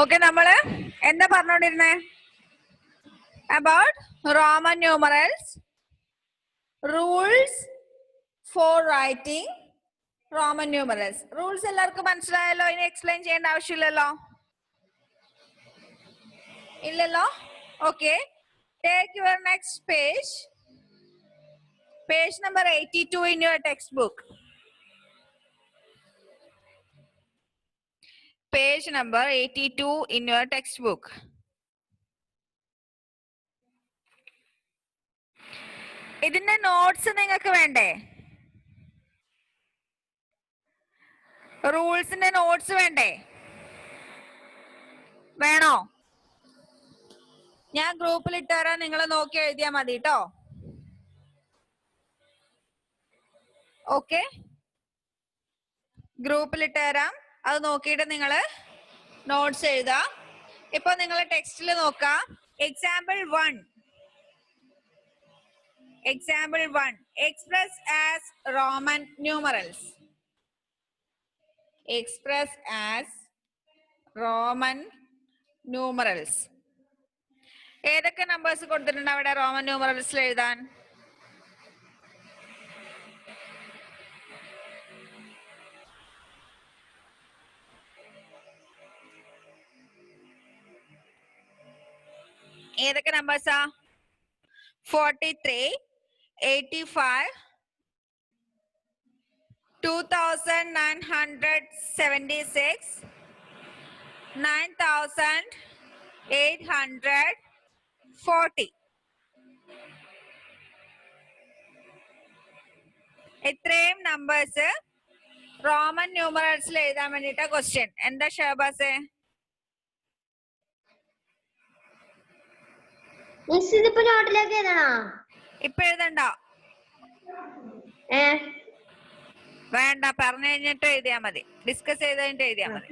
Okay, നമ്മള് എന്താ പറഞ്ഞോണ്ടിരുന്നേ? About Roman numerals, rules for writing Roman numerals. Rules എല്ലാവർക്കും മനസ്സിലായല്ലോ? ഇനി എക്സ്പ്ലെയിൻ ചെയ്യേണ്ട ആവശ്യമില്ലല്ലോ? ഇല്ലല്ലോ? Okay, take your next page, page number 82 in your textbook. Page number 82 in your textbook. ഇതിന്റെ നോട്ട്സ് നിങ്ങൾക്ക് വേണ്ടേ? റൂൾസിന്റെ നോട്ട്സ് വേണ്ടേ? വേണോ? ഞാൻ ഗ്രൂപ്പിൽ ഇട്ടുതരാം, നിങ്ങൾ നോക്കി എഴുതിയാൽ മതി കേട്ടോ. ഓക്കെ, ഗ്രൂപ്പിൽ ഇട്ടുതരാം, അത് നോക്കിയിട്ട് നിങ്ങൾ നോട്ട്സ് എഴുതാം. ഇപ്പൊ നിങ്ങൾ ടെക്സ്റ്റിൽ നോക്കാം. Example 1. Example 1. Express as Roman numerals. Express as Roman numerals. ഏതൊക്കെ നമ്പേഴ്സ് കൊടുത്തിട്ടുണ്ട് അവിടെ റോമൻ ന്യൂമറൽസിൽ എഴുതാൻ? ഏതൊക്കെ നമ്പേഴ്സാ? 43, 85, 2976, 9840. ഇത്രയും നമ്പേഴ്സ് റോമൻ ന്യൂമറൽസിൽ എഴുതാൻ വേണ്ടിയിട്ടാ ക്വസ്റ്റ്യൻ. എന്താ ഷഹബാസേ? ഇപ്പൊ എഴുതണ്ട, വേണ്ട, പറഞ്ഞു കഴിഞ്ഞിട്ട് എഴുതിയാ മതി, ഡിസ്കസ് ചെയ്ത് കഴിഞ്ഞിട്ട് എഴുതിയാ മതി.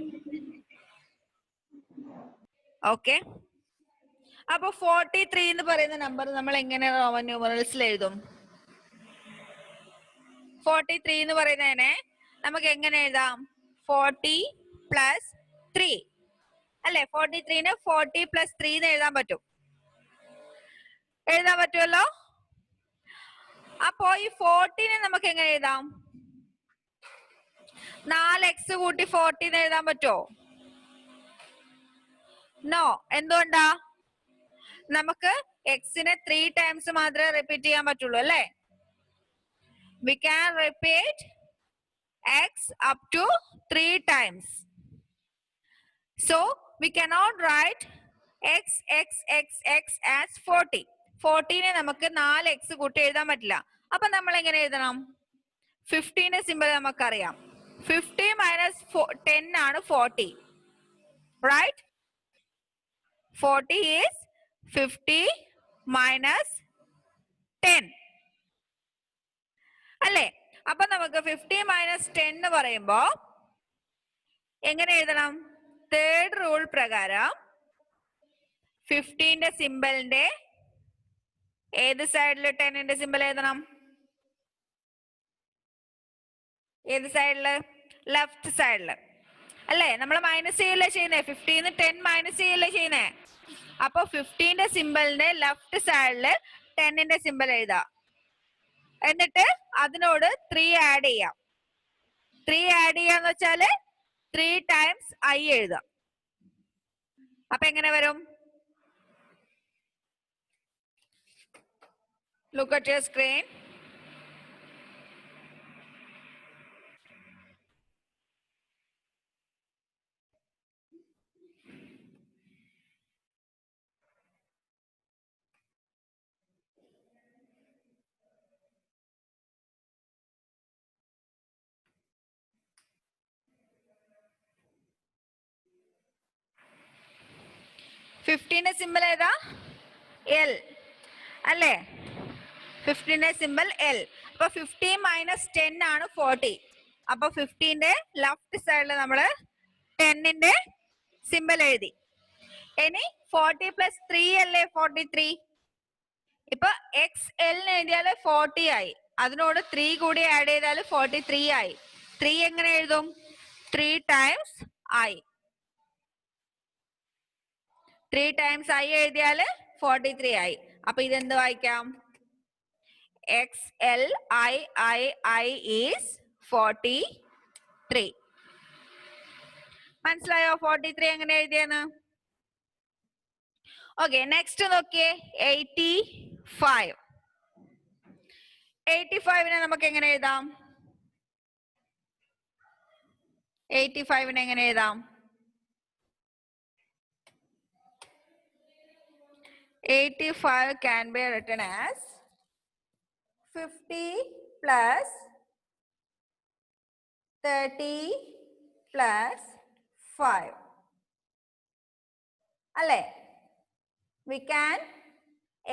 ഓക്കെ, അപ്പൊ 43 എന്ന് പറയുന്ന നമ്പർ നമ്മൾ എങ്ങനെ റോമൻ ന്യൂമറൽസിൽ എഴുതും? 43 എന്ന് പറയുന്നതിനെ നമുക്ക് എങ്ങനെ എഴുതാം? 40 + 3 അല്ലെ? 43നെ 40 + 3 എന്ന് എഴുതാൻ പറ്റും. എഴുതാൻ പറ്റുമല്ലോ? അപ്പോ ഈ 40നെ നമുക്ക് എങ്ങനെ എഴുതാം? 4x കൂട്ടി 40 എന്ന് എഴുതാൻ പറ്റുമോ? നോ. എന്തുകൊണ്ടാ? നമുക്ക് എക്സിനെ 3 ടൈംസ് മാത്രമേ റിപ്പീറ്റ് ചെയ്യാൻ പറ്റുള്ളൂ അല്ലേ? We can repeat x up to 3 times. So we cannot write x as 40. 40നെ നമുക്ക് 4x കൂട്ടി എഴുതാൻ പറ്റില്ല. അപ്പൊ നമ്മൾ എങ്ങനെ എഴുതണം? 15ന്റെ സിമ്പിൾ നമുക്കറിയാം. 50 - 10 ആണ് 40. Right? 40 is 50 - 10. അല്ലേ? അപ്പൊ നമുക്ക് 50 - 10 എന്ന് പറയുമ്പോ എങ്ങനെ എഴുതണം? തേർഡ് റൂൾ പ്രകാരം 15ന്റെ സിമ്പിളിന്റെ ഏത് സൈഡില് 10ന്റെ സിമ്പിൾ എഴുതണം? ഏത് സൈഡില്? ലെഫ്റ്റ് സൈഡില് അല്ലേ? നമ്മൾ മൈനസ് ചെയ്യല്ലേ ചെയ്യുന്നേ? 15 10 മൈനസ് ചെയ്യല്ലേ ചെയ്യുന്നേ? അപ്പൊ 15ന്റെ സിമ്പിളിന്റെ ലെഫ്റ്റ് സൈഡില് 10ന്റെ സിമ്പിൾ എഴുതാം. എന്നിട്ട് അതിനോട് 3 ആഡ് ചെയ്യാം. 3 ആഡ് ചെയ്യാന്ന് വെച്ചാല് 3 ടൈംസ് I എഴുതാം. അപ്പൊ എങ്ങനെ വരും? Look at your screen. ഫിഫ്റ്റീന്റെ സിമ്പിൾ ഏതാ? L അല്ലേ? 15ന്റെ സിമ്പിൾ L. അപ്പൊ 15 - 10 ആണ് 40. അപ്പൊ 15ന്റെ ലെഫ്റ്റ് സൈഡിൽ നമ്മള് 10ന്റെ സിമ്പിൾ എഴുതി. ഇനി 40 + 3 അല്ലേ 43. ഇപ്പൊ XL എഴുതിയാല് 40 ആയി. അതിനോട് 3 കൂടി ആഡ് ചെയ്താൽ 43 ആയി. 3 എങ്ങനെ എഴുതും? 3 ടൈംസ് I. 3 times I എഴുതിയാല് 43 ആയി. അപ്പൊ ഇതെന്ത് വായിക്കാം? XLII is 43. മനസ്സിലായോ 43 എങ്ങനെ എഴുതിയെന്ന്? ഓക്കെ, നെക്സ്റ്റ് നോക്കിയേ 85. 85നെ നമുക്ക് എങ്ങനെ എഴുതാം? 85നെ എങ്ങനെ എഴുതാം? 85 can be written as 50 plus 30 plus 5. അല്ലേ? We can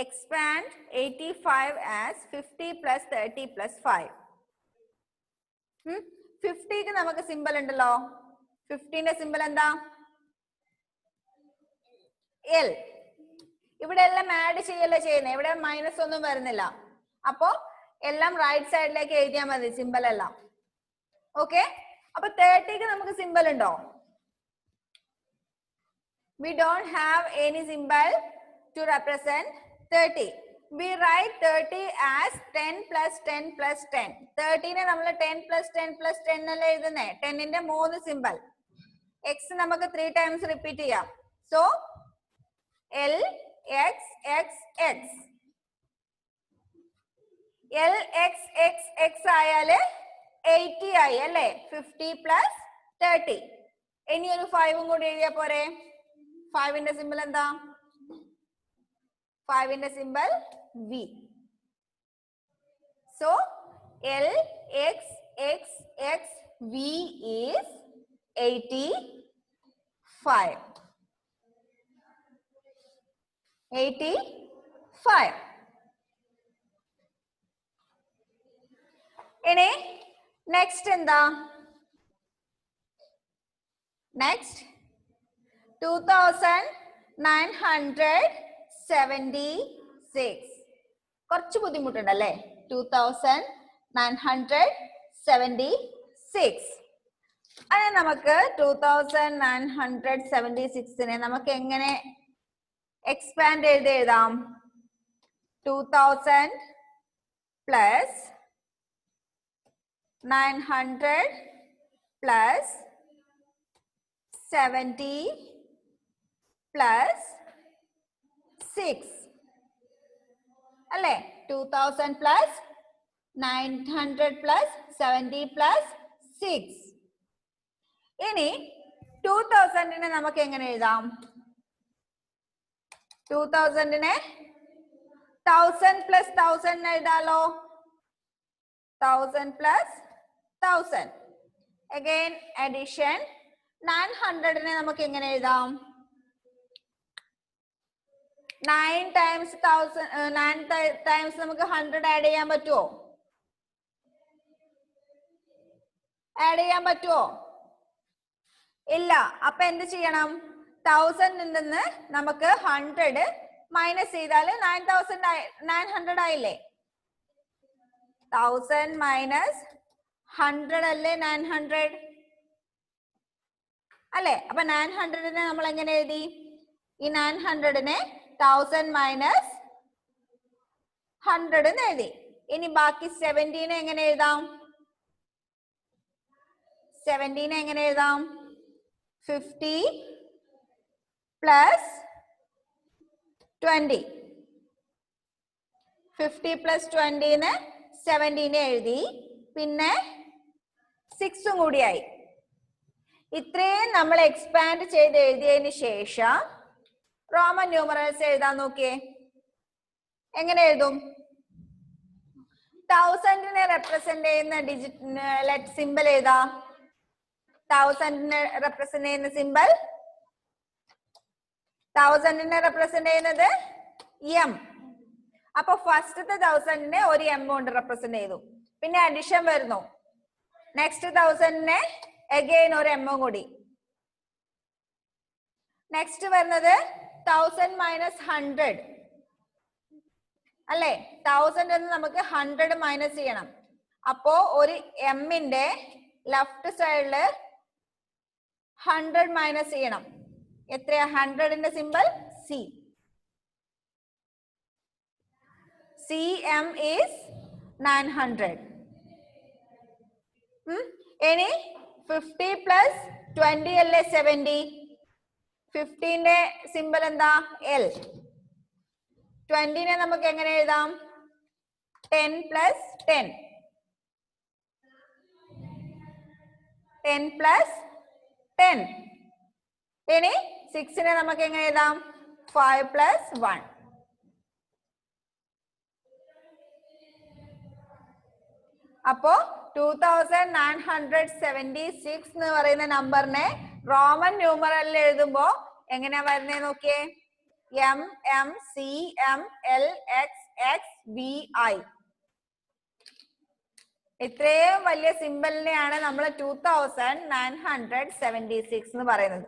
expand 85 as 50 plus 30 plus 5. 50ക്ക് നമുക്ക് സിമ്പിൾ ഉണ്ടല്ലോ. 50ന്റെ സിമ്പിൾ എന്താ? L. ഇവിടെ എല്ലാം ആഡ് ചെയ്യല്ലേ ചെയ്യുന്നത്, ഇവിടെ മൈനസ് ഒന്നും വരുന്നില്ല. അപ്പോ എല്ലാം റൈറ്റ് സൈഡിലേക്ക് എഴുതിയാൽ മതി സിമ്പിൾ എല്ലാം. ഓക്കെ, അപ്പൊ 30ക്ക് നമുക്ക് സിമ്പിൾ ഉണ്ടോ? We don't have any symbol to represent 30. We write 30 as 10 plus 10 plus 10. 30നെ നമ്മൾ 10 plus 10 plus 10 അല്ലേ എഴുതുന്നേ. 10ന്റെ 3 സിമ്പിൾ. X നമുക്ക് 3 times റിപ്പീറ്റ് ചെയ്യാം. So L X X X. L X X X ആയാല് 80 ആയി അല്ലേ? 50 plus 30. ഇനി ഒരു 5 കൂടി എഴുതിയാ പോരെ? 5ന്റെ സിമ്പിൾ എന്താ? 5ന്റെ simple V. So L X X X V is 85. 85. ഇനി നെക്സ്റ്റ് എന്താ? നെക്സ്റ്റ് 2976. കുറച്ച് ബുദ്ധിമുട്ടുണ്ടല്ലേ? 2976. അത് നമുക്ക് 2976നെ നമുക്ക് എങ്ങനെ എക്സ്പാൻഡ് ചെയ്ത് എഴുതാം? 2000 പ്ലസ് 900 പ്ലസ് 70 പ്ലസ് 6 അല്ലേ? 2000 പ്ലസ് 900 പ്ലസ് 70 പ്ലസ് 6. ഇനി 2000നെ നമുക്ക് എങ്ങനെ എഴുതാം? 2000നെ 1000 പ്ലസ് 1000 എഴുതാലോ. 1000 പ്ലസ് 1000. Again addition. 900നെ നമുക്ക് എങ്ങനെ എഴുതാം? 9 times 1000, 9 times നമുക്ക് 100 ആഡ് ചെയ്യാൻ പറ്റുമോ? ആഡ് ചെയ്യാൻ പറ്റുമോ? ഇല്ല. അപ്പൊ എന്ത് ചെയ്യണം? 1000 നിന്ന് നമുക്ക് 100 മൈനസ് ചെയ്താല് 900 ആയില്ലേ? 1000 മൈനസ് 100 അല്ലേ 900 അല്ലേ? അപ്പൊ 900നെ നമ്മൾ എങ്ങനെ എഴുതി? ഈ 900നെ 1000 മൈനസ് 100 എന്ന് എഴുതി. ഇനി ബാക്കി 70നെ എങ്ങനെ എഴുതാം? 70നെ എങ്ങനെ എഴുതാം? 50 പ്ലസ് 20. 50 പ്ലസ് 20ന് 70നെ എഴുതി. പിന്നെ 6ഉം കൂടിയായി. ഇത്രയും നമ്മൾ എക്സ്പാൻഡ് ചെയ്ത് എഴുതിയതിന് ശേഷം റോമൻ ന്യൂമറൽസ് എഴുതാൻ നോക്കിയേ. എങ്ങനെ എഴുതും? 1000നെ റെപ്രസെന്റ് ചെയ്യുന്ന ഡിജിറ്റ് സിമ്പിൾ ഏതാ? 1000നെ റെപ്രസെന്റ് ചെയ്യുന്ന സിമ്പിൾ 1000നെ റെപ്രസെന്റ് ചെയ്യുന്നത് M. അപ്പൊ ഫസ്റ്റത്തെ 1000നെ ഒരു M കൊണ്ട് റെപ്രസെന്റ് ചെയ്തു. പിന്നെ അഡിഷൻ വരുന്നു. നെക്സ്റ്റ് 1000നെ അഗൈൻ ഒരു M കൂടി. നെക്സ്റ്റ് വരുന്നത് 1000 മൈനസ് 100 അല്ലേ? 1000 എന്ന് നമുക്ക് 100 മൈനസ് ചെയ്യണം. അപ്പോ ഒരു എമ്മിന്റെ ലെഫ്റ്റ് സൈഡില് 100 മൈനസ് ചെയ്യണം. എത്രയാ? 100ന്റെ simple C. CM is 900. Any 50 plus 20 അല്ലേ 70. 15ന്റെ സിമ്പൽ എന്താ? L. 20നെ നമുക്ക് എങ്ങനെ എഴുതാം? 10 plus 10. 10 plus 10. ഇനി 6നെ നമുക്ക് എങ്ങനെ എഴുതാം? 5 plus 1. അപ്പോ 2976 എന്ന് പറയുന്ന നമ്പറിനെ റോമൻ ന്യൂമറലിൽ എഴുതുമ്പോ എങ്ങനെയാ വരുന്നേ നോക്കിയേ. MMCMLXXVI. ഇത്രയും വലിയ സിമ്പലിനെയാണ് നമ്മൾ 2976 എന്ന് പറയുന്നത്.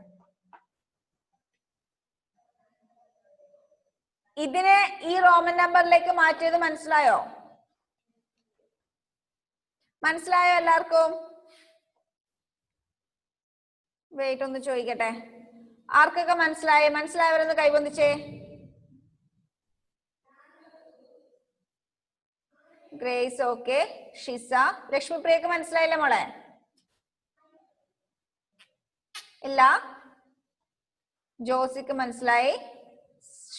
ഇതിനെ ഈ റോമൻ നമ്പറിലേക്ക് മാറ്റിയത് മനസ്സിലായോ? മനസ്സിലായോ എല്ലാവർക്കും? വെയിറ്റ് ഒന്ന് ചോദിക്കട്ടെ, ആർക്കൊക്കെ മനസ്സിലായി? മനസ്സിലായവരൊന്ന് കൈവന്നിച്ചേ. Grace okay. ഷിസ, ലക്ഷ്മിപ്രിയക്ക് മനസ്സിലായില്ലേ മോളെ? ഇല്ല. ജോസിക്ക് മനസ്സിലായി,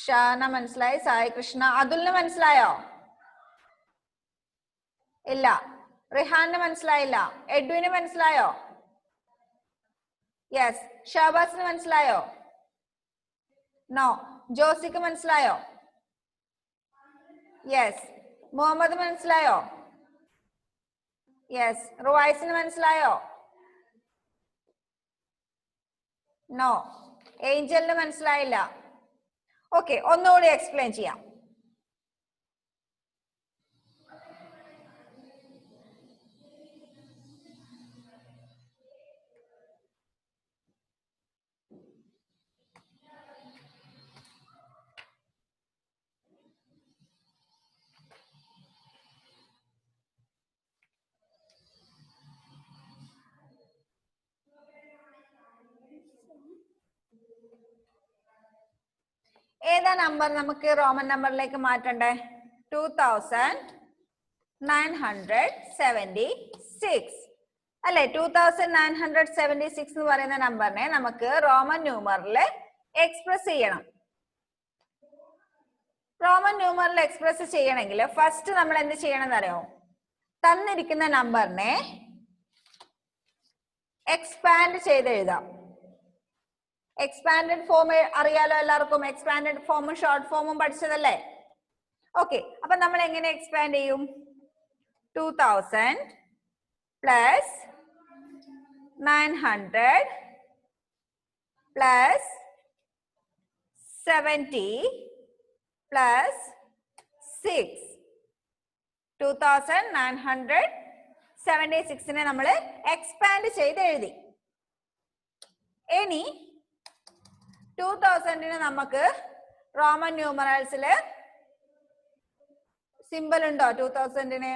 ഷാന മനസ്സിലായി, സായി കൃഷ്ണ. അതുലിന് മനസ്സിലായോ? ഇല്ല. റിഹാന് മനസ്സിലായില്ല. എഡ്വിന് മനസ്സിലായോ? യെസ്. ഷാബാസിന് മനസ്സിലായോ? നോ. ജോസിക്ക് മനസ്സിലായോ? യെസ്. മുഹമ്മദ് മനസ്സിലായോ? യെസ്. റുവൈസിന് മനസ്സിലായോ? നോ. ഏഞ്ചലിന് മനസ്സിലായില്ല. ഓക്കെ, ഒന്നുകൂടി എക്സ്പ്ലെയിൻ ചെയ്യാം. ഏതാ നമ്പർ നമുക്ക് റോമൻ നമ്പറിലേക്ക് മാറ്റണ്ടേ? 2976 അല്ലെ? 2976 എന്ന് പറയുന്ന നമ്പറിനെ നമുക്ക് റോമൻ ന്യൂമറിൽ എക്സ്പ്രസ് ചെയ്യണം. റോമൻ ന്യൂമറിൽ എക്സ്പ്രസ് ചെയ്യണമെങ്കിൽ ഫസ്റ്റ് നമ്മൾ എന്ത് ചെയ്യണം എന്നറിയോ? തന്നിരിക്കുന്ന നമ്പറിനെ എക്സ്പാൻഡ് ചെയ്ത് എഴുതാം. എക്സ്പാൻഡഡ് ഫോം അറിയാലോ എല്ലാവർക്കും. എക്സ്പാൻഡഡ് ഫോമും ഷോർട്ട് ഫോമും പഠിച്ചതല്ലേ? ഓക്കെ, അപ്പൊ നമ്മൾ എങ്ങനെ എക്സ്പാൻഡ് ചെയ്യും? 2000 plus 900 plus 70 plus 6. 2976നെ നമ്മൾ എക്സ്പാൻഡ് ചെയ്ത് എഴുതി. ഇനി 2000ന് നമുക്ക് റോമൻ ന്യൂമറൽസിൽ സിമ്പൽ ഉണ്ടോ? 2000ന്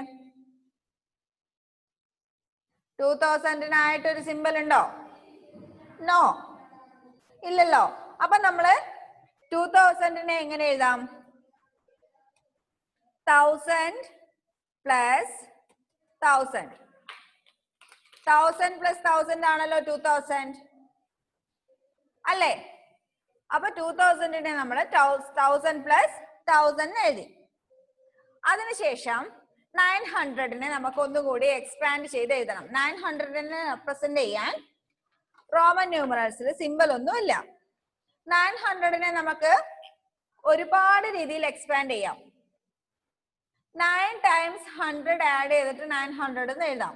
2000നായിട്ടൊരു സിമ്പൽ ഉണ്ടോ? നോ, ഇല്ലല്ലോ. അപ്പൊ നമ്മള് 2000നെ എങ്ങനെ എഴുതാം? 1000 plus 1000. 1000 plus 1000 ആണല്ലോ 2000 അല്ലേ? അപ്പൊ 2000നെ നമ്മൾ 1000 plus 1000 എഴുതി. അതിനുശേഷം 900നെ നമുക്ക് ഒന്നുകൂടി എക്സ്പാൻഡ് ചെയ്ത് എഴുതണം. 900നെ റെപ്രസെന്റ് ചെയ്യാൻ റോമൻ ന്യൂമറൽസിൽ സിമ്പൽ ഒന്നുമില്ല. 900നെ നമുക്ക് ഒരുപാട് രീതിയിൽ എക്സ്പാൻഡ് ചെയ്യാം. 9 times 100 ആഡ് ചെയ്തിട്ട് 900 എന്ന് എഴുതാം.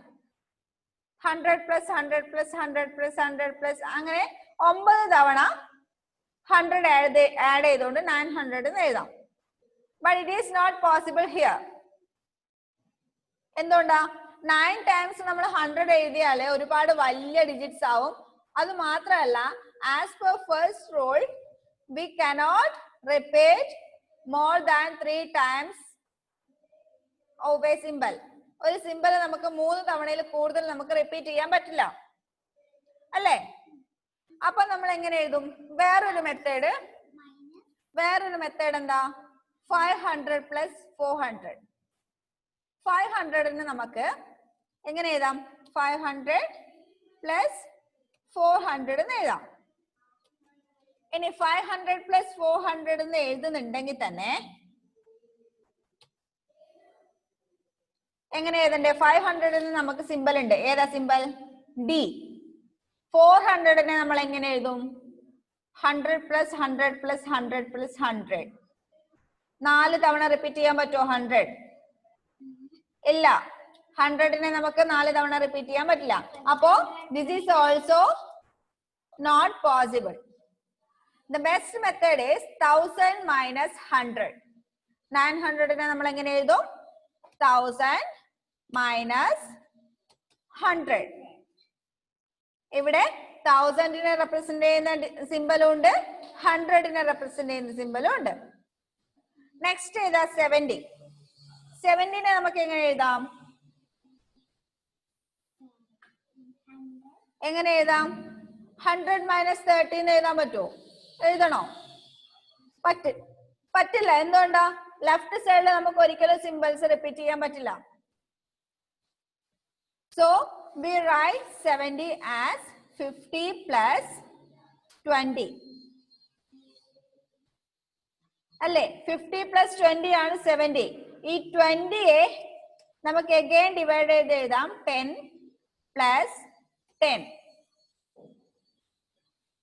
100 plus 100 plus 100 plus 100 plus അങ്ങനെ 9 തവണ 100 ആഡ് ചെയ്തുകൊണ്ട് 900 എന്ന് എഴുതാം. But it is not possible here. എന്തുകൊണ്ടാ? 9 times നമ്മൾ 100 എഴുതിയാലേ ഒരുപാട് വലിയ ഡിജിറ്റ്സ് ആവും. അത് മാത്രമല്ല, as per first rule we cannot repeat more than 3 times of a symbol. ഒരു സിമ്പൽ നമുക്ക് 3 തവണയിൽ കൂടുതൽ നമുക്ക് റിപ്പീറ്റ് ചെയ്യാൻ പറ്റില്ല അല്ലേ? അപ്പൊ നമ്മൾ എങ്ങനെ എഴുതും? വേറൊരു മെത്തേഡ് വേറൊരു മെത്തേഡ് എന്താ? 500 പ്ലസ് 400. 500ന് നമുക്ക് എങ്ങനെ എഴുതാം? 500 പ്ലസ് 400 എന്ന് എഴുതാം. ഇനി 500 പ്ലസ് 400 എന്ന് എഴുതുന്നുണ്ടെങ്കിൽ തന്നെ എങ്ങനെ എഴുതണ്ടേ? 500ന് നമുക്ക് സിമ്പൽ ഉണ്ട്. ഏതാ സിമ്പൽ? ഡി. 400നെ നമ്മൾ എങ്ങനെ എഴുതും? 100 പ്ലസ് 100 പ്ലസ് 100 പ്ലസ് 100. 4 തവണ റിപ്പീറ്റ് ചെയ്യാൻ പറ്റുമോ 100? ഇല്ല. 100നെ നമുക്ക് 4 തവണ റിപ്പീറ്റ് ചെയ്യാൻ പറ്റില്ല. അപ്പോ this is also not possible. The best method is 1000 minus 100. 900നെ നമ്മൾ എങ്ങനെ എഴുതും? 1000 minus 100. ഇവിടെ 1000നെ റെപ്രസെന്റ് ചെയ്യുന്ന സിമ്പലും ഉണ്ട്, 100നെ റെപ്രസെന്റ് ചെയ്യുന്ന സിമ്പലും ഉണ്ട്. നെക്സ്റ്റ് ഏതാ? 70. 70നെ നമുക്ക് എങ്ങനെ എഴുതാം? എങ്ങനെ എഴുതാം? 100 മൈനസ് 30 എന്ന് എഴുതാൻ പറ്റുമോ? എഴുതണോ? പറ്റില്ല. എന്തുകൊണ്ടാ? ലെഫ്റ്റ് സൈഡിൽ നമുക്ക് ഒരിക്കലും സിമ്പിൾസ് റിപ്പീറ്റ് ചെയ്യാൻ പറ്റില്ല. So we write 70 as 50 plus 20 അല്ലേ? 50 പ്ലസ് 20 ആണ് 70. ഈ 20യെ നമുക്ക് അഗൈൻ ഡിവൈഡ് ചെയ്ത് എഴുതാം. 10 പ്ലസ് 10.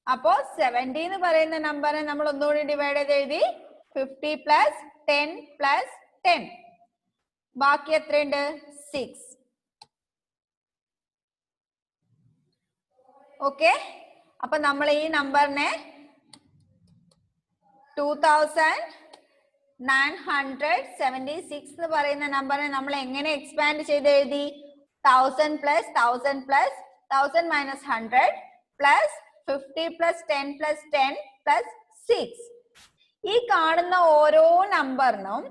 അപ്പോ 70 എന്ന് പറയുന്ന നമ്പറിനെ നമ്മൾ ഒന്നുകൂടി ഡിവൈഡ് ചെയ്ത് എഴുതി. 50 പ്ലസ് 10 പ്ലസ് 10. ബാക്കി എത്രയുണ്ട്? 6. ഓക്കെ. അപ്പൊ നമ്മൾ ഈ നമ്പറിനെ 2976 എന്ന് പറയുന്ന നമ്പറിനെ നമ്മൾ എങ്ങനെ എക്സ്പാൻഡ് ചെയ്ത് എഴുതി? 1000 plus 1000 plus 1000 minus 100 plus 50 plus 10 plus 10 plus 6. ഈ കാണുന്ന ഓരോ നമ്പറിനും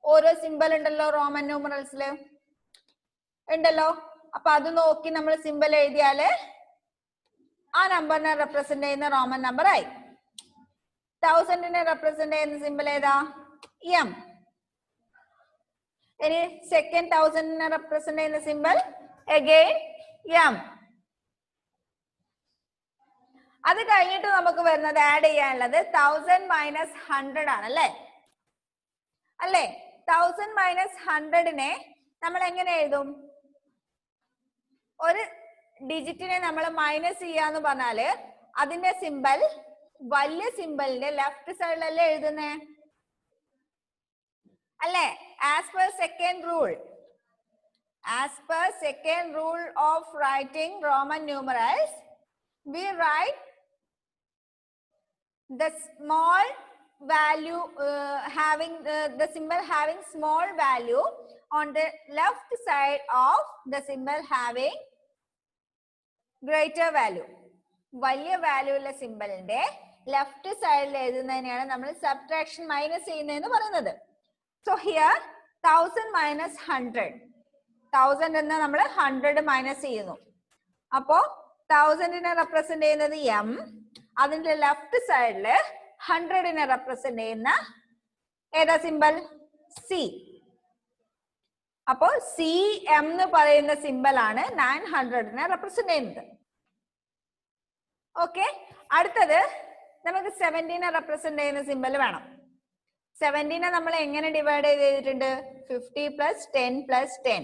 ഓരോ സിമ്പൽ ഉണ്ടല്ലോ റോമൻ ന്യൂമറൽസില് ഉണ്ടല്ലോ. അപ്പൊ അത് നോക്കി നമ്മൾ സിമ്പൽ എഴുതിയാല് ആ നമ്പറിനെ റെപ്രസെന്റ് ചെയ്യുന്ന റോമൻ നമ്പർ ആയി. 1000നെ റെപ്രസെന്റ് ചെയ്യുന്ന സിമ്പൽ ഏതാ? എം. ഇനി സെക്കൻഡ് 1000നെ റെപ്രസെന്റ് ചെയ്യുന്ന സിമ്പൽ അഗൈൻ എം. അത് കഴിഞ്ഞിട്ട് നമുക്ക് വരുന്നത് ആഡ് ചെയ്യാനുള്ളത് 1000 മൈനസ് 100 ആണ് അല്ലേ? 1000 മൈനസ് 100നെ നമ്മൾ എങ്ങനെ എഴുതും? ഒരു ഡിജിറ്റിനെ നമ്മൾ മൈനസ് ചെയ്യാന്ന് പറഞ്ഞാല് അതിന്റെ സിമ്പൽ വലിയ സിമ്പലിന്റെ ലെഫ്റ്റ് സൈഡിലല്ലേ എഴുതുന്നേ അല്ലേ? As per second rule of writing Roman numerals we write the small value having the symbol having small value on the left side of the symbol having greater value. വലിയ value ഉള്ള സിമ്പലിന്റെ left സൈഡിൽ എഴുതുന്നതിനെയാണ് നമ്മൾ subtraction minus ചെയ്യുന്നതെന്ന് പറയുന്നത്. So here 1000 minus 100. 1000 എന്ന് നമ്മൾ 100 minus ചെയ്യുന്നു. അപ്പോ 1000നെ റെപ്രസെന്റ് ചെയ്യുന്നത് എം. അതിന്റെ ലെഫ്റ്റ് സൈഡില് 100നെ റെപ്രസെന്റ് ചെയ്യുന്ന ഏതാ സിമ്പൽ? സി. അപ്പോ സി എം എന്ന് പറയുന്ന സിമ്പൽ ആണ് 900നെ റെപ്രസെന്റ് ചെയ്യുന്നത്. ഓക്കെ. അടുത്തത് നമുക്ക് 70നെ റെപ്രസെന്റ് ചെയ്യുന്ന സിമ്പൽ വേണം. 70നെ നമ്മൾ എങ്ങനെ ഡിവൈഡ് ചെയ്തിട്ടുണ്ട്? 50 പ്ലസ് 10 പ്ലസ് 10.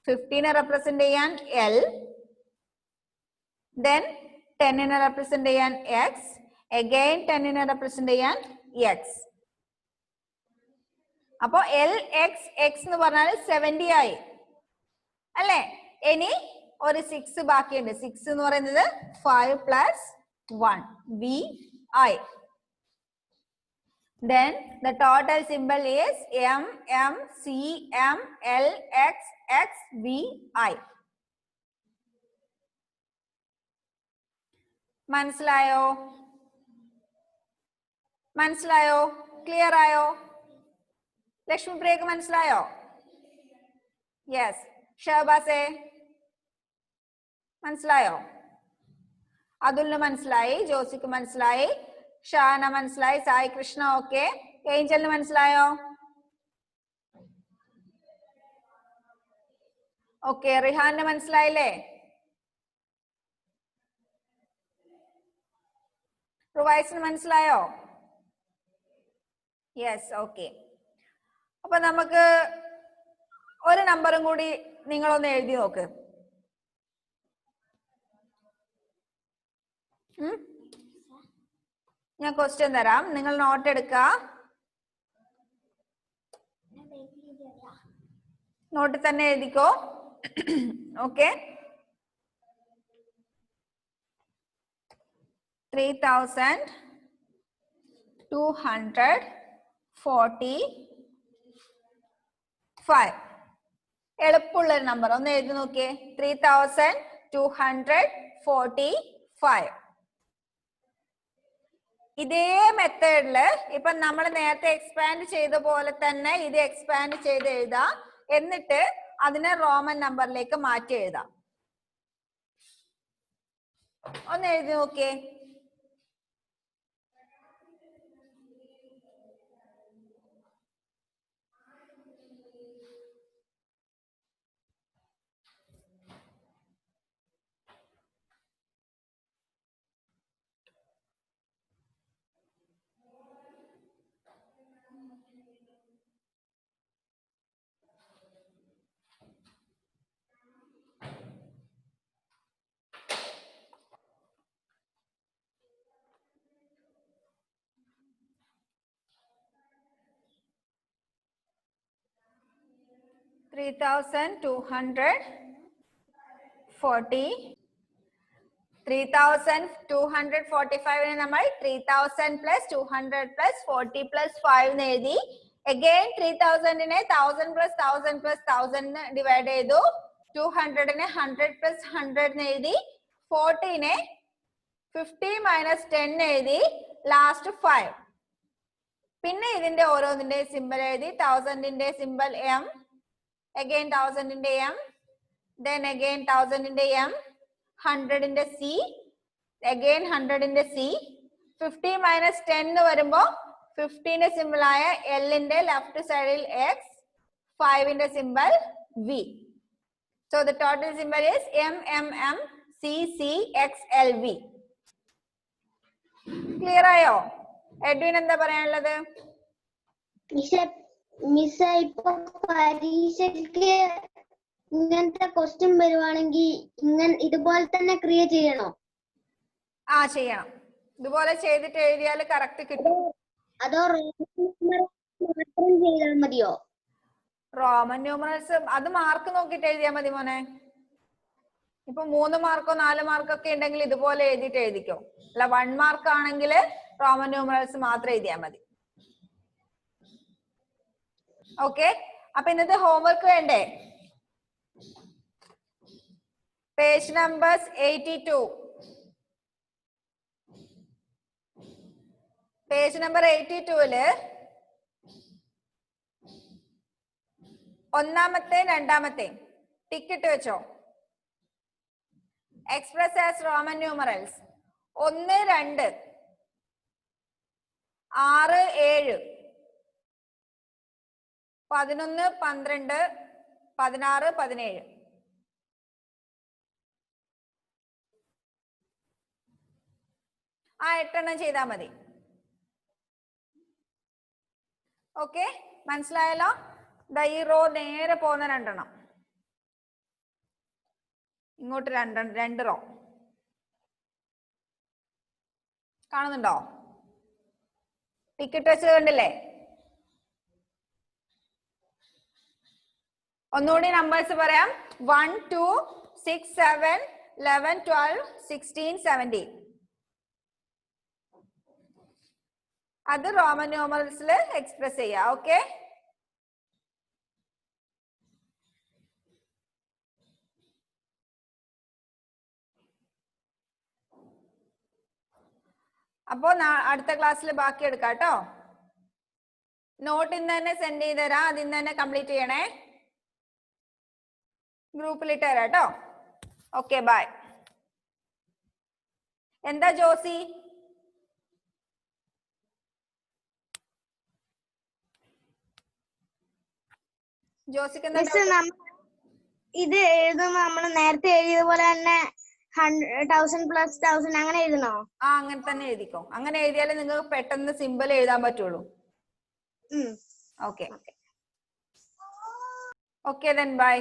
50നെ റെപ്രസെന്റ് ചെയ്യാൻ എൽ, then 10നെ റെപ്രസെന്റ് ചെയ്യാൻ എക്സ്, അഗൈൻ 10നെ റെപ്രസെന്റ് ചെയ്യാൻ എക്സ്. അപ്പോ എൽ എക്സ് എക്സ് എന്ന് പറഞ്ഞാൽ 70 ആയി അല്ലേ? ഇനി ഒരു 6 ബാക്കിയുണ്ട്. 6 എന്ന് പറയുന്നത് 5 പ്ലസ് 1 വി ആയി. Then the total symbol is M M C M L X X V I. മനസ്സിലായോ? ക്ലിയർ ആയോ? ലക്ഷ്മിപ്രിയക്ക് മനസ്സിലായോ? യെസ്. ഷഹബാസേ മനസ്സിലായോ? അതുലിന് മനസ്സിലായി, ജോസിക്ക് മനസ്സിലായി, ഷാന മനസ്സിലായി. സായി കൃഷ്ണ ഓക്കെ. ഏഞ്ചലിന് മനസ്സിലായോ? ഓക്കെ. റിഹാന് മനസ്സിലായില്ലേ? റുവൈസിന് മനസ്സിലായോ? Yes okay. അപ്പൊ നമുക്ക് ഒരു നമ്പറും കൂടി നിങ്ങളൊന്ന് എഴുതി നോക്ക്. ഞാൻ ക്വസ്റ്റ്യൻ തരാം, നിങ്ങൾ നോട്ട് എടുക്ക. നോട്ടിൽ തന്നെ എഴുതിക്കോ. ഓക്കെ. 3245. എളുപ്പമുള്ളൊരു നമ്പർ ഒന്ന് എഴുതി നോക്കിയേ. 3245. ഇതേ മെത്തേഡില് ഇപ്പൊ നമ്മൾ നേരത്തെ എക്സ്പാൻഡ് ചെയ്ത പോലെ തന്നെ ഇത് എക്സ്പാൻഡ് ചെയ്ത് എഴുതാം. എന്നിട്ട് അതിനെ റോമൻ നമ്പറിലേക്ക് മാറ്റി എഴുതാം. ഒന്ന് എഴുതി നോക്കിയേ. ത്രീ 3245 നമ്മൾ 3000 പ്ലസ് 200 പ്ലസ് 40 പ്ലസ് 5 എഴുതി. അഗൈൻ 3000നെ 1000 പ്ലസ് 1000 പ്ലസ് 1000 ഡിവൈഡ് ചെയ്തു. 200നെ 100 പ്ലസ് 100 എഴുതി. 40നെ 50 മൈനസ് 10 എഴുതി. ലാസ്റ്റ് 5. പിന്നെ ഇതിന്റെ ഓരോന്നിന്റെ സിമ്പിൾ എഴുതി. 1000ന്റെ സിമ്പിൾ എം, അഗൈൻ 1000ന്റെ എം, then again 1000ന്റെ എം, 100ന്റെ സി, അഗൈൻ 100ന്റെ സി. 50 മൈനസ് 10 വരുമ്പോ 50ന്റെ സിമ്പിൾ ആയ എല്ലിന്റെ ലെഫ്റ്റ് സൈഡിൽ എക്സ്, 5ന്റെ symbol V. So the total symbol is M M M C C X L V. Clear ആയോ? എഡ്വിൻ എന്താ പറയാനുള്ളത്? മിസ് ഇപ്പൊ പരീക്ഷയ്ക്ക് ഇങ്ങനത്തെ ക്വസ്റ്റ്യൻ വരുവാണെങ്കിൽ ഇതുപോലെ തന്നെ ക്രിയേറ്റ് ചെയ്യണോ? ആ ചെയ്യണം. ഇതുപോലെ ചെയ്തിട്ട് എഴുതിയാൽ കറക്റ്റ് കിട്ടും. അതോ മാത്രം ചെയ്താൽ മതിയോ? റോമൻ ന്യൂമറൽസ് അത് മാർക്ക് നോക്കിട്ട് എഴുതിയാൽ മതി മോനെ. ഇപ്പൊ 3 മാർക്കോ 4 മാർക്കൊക്കെ ഉണ്ടെങ്കിൽ ഇതുപോലെ എഴുതിട്ട് എഴുതിക്കോ. അല്ല 1 മാർക്ക് ആണെങ്കിൽ റോമൻ ന്യൂമറൽസ് മാത്രം എഴുതിയാൽ മതി. ഓക്കെ. അപ്പൊ ഇന്നത്തെ ഹോംവർക്ക് വേണ്ടേ? Page numbers 82. പേജ് നമ്പർ 82-ല് ഒന്നാമത്തെ രണ്ടാമത്തെ ടിക്കറ്റ് വെച്ചോ. Express as Roman numerals 1, 2, 6, 7, 11, 12, 16, 17. ആ 8 എണ്ണം ചെയ്താൽ മതി. ഓക്കെ, മനസ്സിലായല്ലോ? ഈ റോ നേരെ പോകുന്ന 2 എണ്ണം, ഇങ്ങോട്ട് 2 റോ കാണുന്നുണ്ടോ? ടിക്കറ്റ് വെച്ചത് കണ്ടില്ലേ? ഒന്നുകൂടി നമ്പേഴ്സ് പറയാം. 1, 2, 6, 7, 11, 12, 16, 17. അത് റോമൻ ന്യൂമറൽസിൽ എക്സ്പ്രസ് ചെയ്യാം. ഓക്കെ, അപ്പോ അടുത്ത ക്ലാസ്സിൽ ബാക്കി എടുക്കാം കേട്ടോ. നോട്ട് ഇന്ന് തന്നെ സെൻഡ് ചെയ്ത് തരാം. അത് ഇന്ന് തന്നെ കംപ്ലീറ്റ് ചെയ്യണേ. ഗ്രൂപ്പിൽ ഇട്ട് തരാം കേട്ടോ. Okay, bye. എന്താ ജോസി? ജോസിക്ക് മിസ് ഇത് എഴുതുമ്പോ നമ്മൾ നേരത്തെ എഴുതിയതുപോലെ തന്നെ 1000 പ്ലസ് 1000 അങ്ങനെ എഴുതണോ? ആ അങ്ങനെ തന്നെ എഴുതിക്കോ. അങ്ങനെ എഴുതിയാലേ നിങ്ങൾക്ക് പെട്ടെന്ന് സിമ്പിൾ എഴുതാൻ പറ്റുള്ളൂ. Okay okay then bye.